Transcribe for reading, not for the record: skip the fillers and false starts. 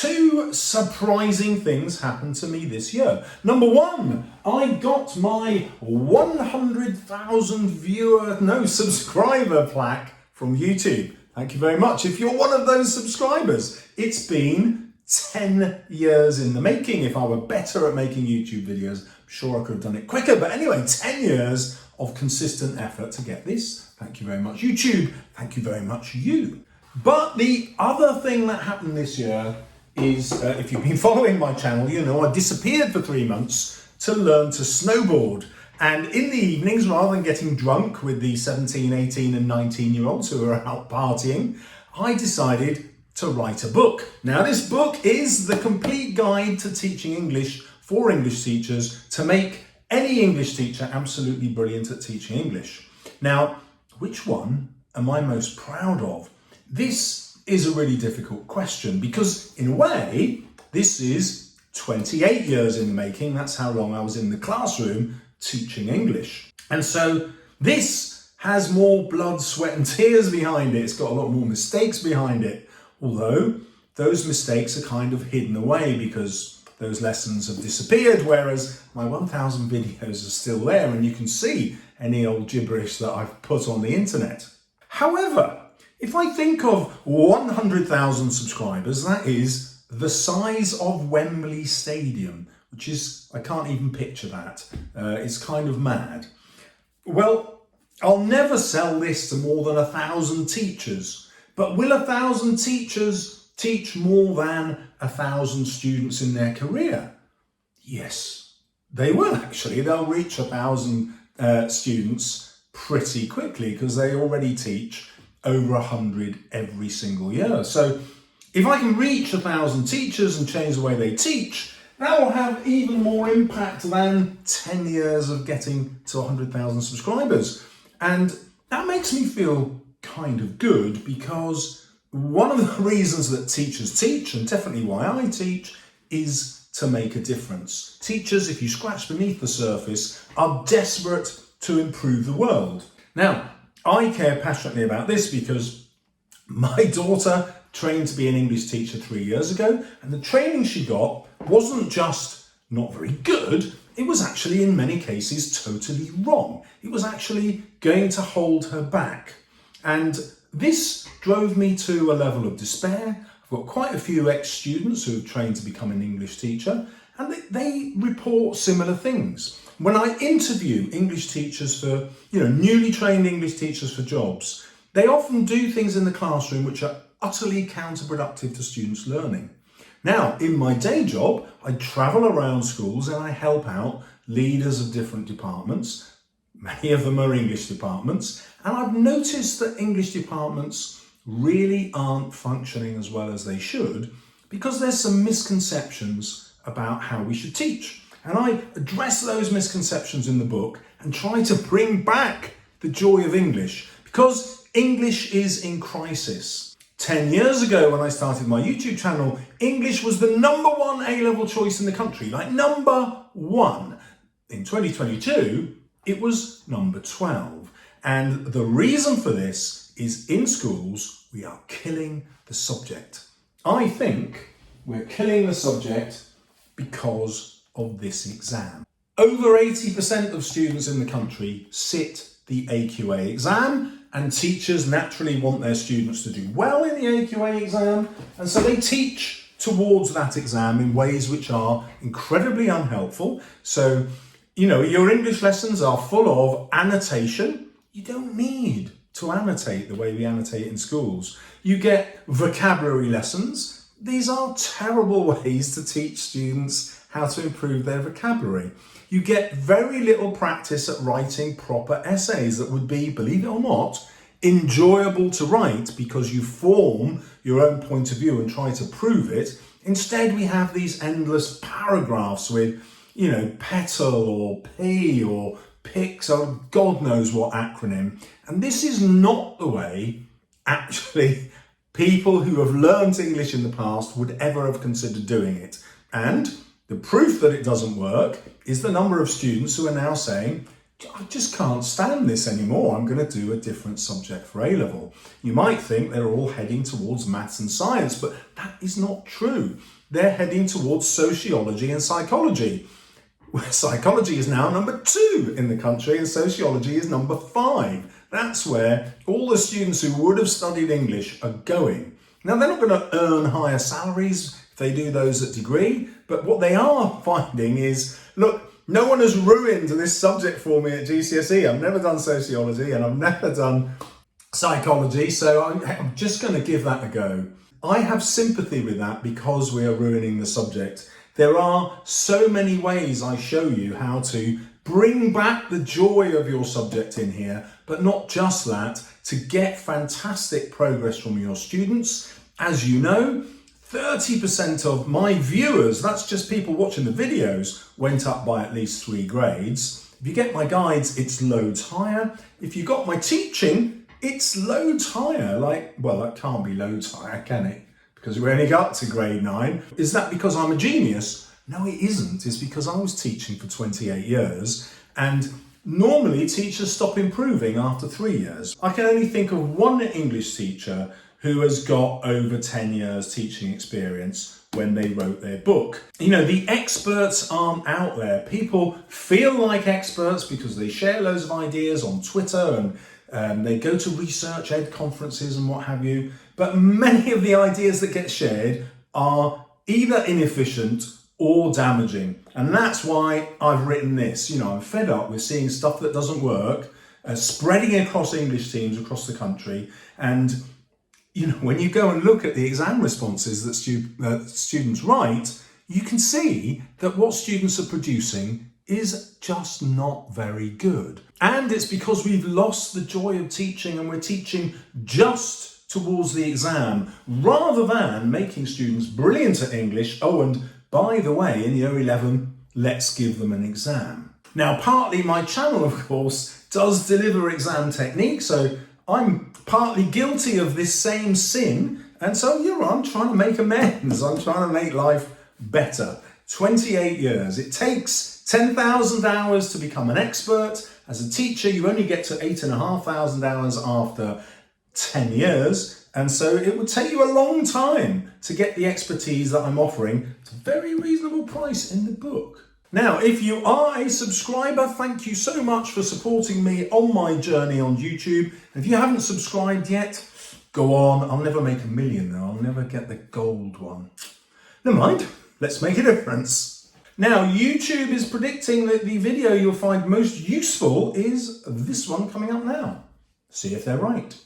Two surprising things happened to me this year. Number one, I got my 100,000 subscriber plaque from YouTube. Thank you very much. If you're one of those subscribers, it's been 10 years in the making. If I were better at making YouTube videos, I'm sure I could have done it quicker. But anyway, 10 years of consistent effort to get this. Thank you very much, YouTube. Thank you very much, you. But the other thing that happened this year is, if you've been following my channel, you know I disappeared for 3 months to learn to snowboard. And in the evenings, rather than getting drunk with the 17, 18 and 19-year-olds who are out partying, I decided to write a book. Now, this book is the complete guide to teaching English for English teachers to make any English teacher absolutely brilliant at teaching English. Now, which one am I most proud of? This is a really difficult question because, in a way, this is 28 years in the making. That's how long I was in the classroom teaching English. And so this has more blood, sweat and tears behind it. It's got a lot more mistakes behind it. Although those mistakes are kind of hidden away because those lessons have disappeared, whereas my 1,000 videos are still there and you can see any old gibberish that I've put on the internet. However, if I think of 100,000 subscribers, that is the size of Wembley Stadium, which is, I can't even picture that. It's kind of mad. Well, I'll never sell this to more than 1,000 teachers. But will 1,000 teachers teach more than 1,000 students in their career? Yes, they will actually. They'll reach 1,000 students pretty quickly because they already teach over 100 every single year. So if I can reach 1,000 teachers and change the way they teach, that will have even more impact than 10 years of getting to 100,000 subscribers. And that makes me feel kind of good because one of the reasons that teachers teach, and definitely why I teach, is to make a difference. Teachers, if you scratch beneath the surface, are desperate to improve the world. Now, I care passionately about this because my daughter trained to be an English teacher 3 years ago, and the training she got wasn't just not very good, it was actually in many cases totally wrong. It was actually going to hold her back. And this drove me to a level of despair. I've got quite a few ex-students who have trained to become an English teacher, and they report similar things. When I interview English teachers for, newly trained English teachers for jobs, they often do things in the classroom which are utterly counterproductive to students' learning. Now, in my day job, I travel around schools and I help out leaders of different departments. Many of them are English departments, and I've noticed that English departments really aren't functioning as well as they should because there's some misconceptions about how we should teach. And I address those misconceptions in the book and try to bring back the joy of English because English is in crisis. 10 years ago when I started my YouTube channel, English was the #1 A-level choice in the country, like #1. In 2022, it was #12. And the reason for this is in schools, we are killing the subject. I think we're killing the subject because of this exam. Over 80% of students in the country sit the AQA exam, and teachers naturally want their students to do well in the AQA exam, and so they teach towards that exam in ways which are incredibly unhelpful. So, your English lessons are full of annotation. You don't need to annotate the way we annotate in schools. You get vocabulary lessons. These are terrible ways to teach students how to improve their vocabulary. You get very little practice at writing proper essays that would be, believe it or not, enjoyable to write because you form your own point of view and try to prove it. Instead, we have these endless paragraphs with, PETAL or P or PICS or God knows what acronym. And this is not the way, actually, people who have learned English in the past would ever have considered doing it. And the proof that it doesn't work is the number of students who are now saying, I just can't stand this anymore. I'm going to do a different subject for A-level. You might think they're all heading towards maths and science, but that is not true. They're heading towards sociology and psychology. Psychology is now number 2 in the country and sociology is number 5. That's where all the students who would have studied English are going. Now, they're not going to earn higher salaries if they do those at degree, but what they are finding is, look, no one has ruined this subject for me at GCSE. I've never done sociology and I've never done psychology, so I'm just going to give that a go. I have sympathy with that because we are ruining the subject. There are so many ways I show you how to bring back the joy of your subject in here, but not just that, to get fantastic progress from your students. As you know, 30% of my viewers, that's just people watching the videos, went up by at least 3 grades. If you get my guides, it's loads higher. If you got my teaching, it's loads higher. Well, that can't be loads higher, can it? Because we only got to grade 9. Is that because I'm a genius? No, it isn't. It's because I was teaching for 28 years and normally teachers stop improving after 3 years. I can only think of one English teacher who has got over 10 years teaching experience when they wrote their book. You know, the experts aren't out there. People feel like experts because they share loads of ideas on Twitter and they go to research ed conferences and what have you. But many of the ideas that get shared are either inefficient or damaging. And that's why I've written this. You know, I'm fed up with seeing stuff that doesn't work, spreading across English teams across the country. And, you know, when you go and look at the exam responses that students write, you can see that what students are producing is just not very good. And it's because we've lost the joy of teaching and we're teaching just towards the exam rather than making students brilliant at English. Oh, and by the way, in year 11, let's give them an exam. Now, partly my channel, of course, does deliver exam techniques, so I'm partly guilty of this same sin. And so, you know, I'm trying to make amends. I'm trying to make life better. 28 years. It takes 10,000 hours to become an expert. As a teacher, you only get to 8,500 hours after 10 years. And so it would take you a long time to get the expertise that I'm offering at a very reasonable price in the book. Now, if you are a subscriber, thank you so much for supporting me on my journey on YouTube. If you haven't subscribed yet, go on. I'll never make 1 million though. I'll never get the gold one. Never mind. Let's make a difference. Now, YouTube is predicting that the video you'll find most useful is this one coming up now. See if they're right.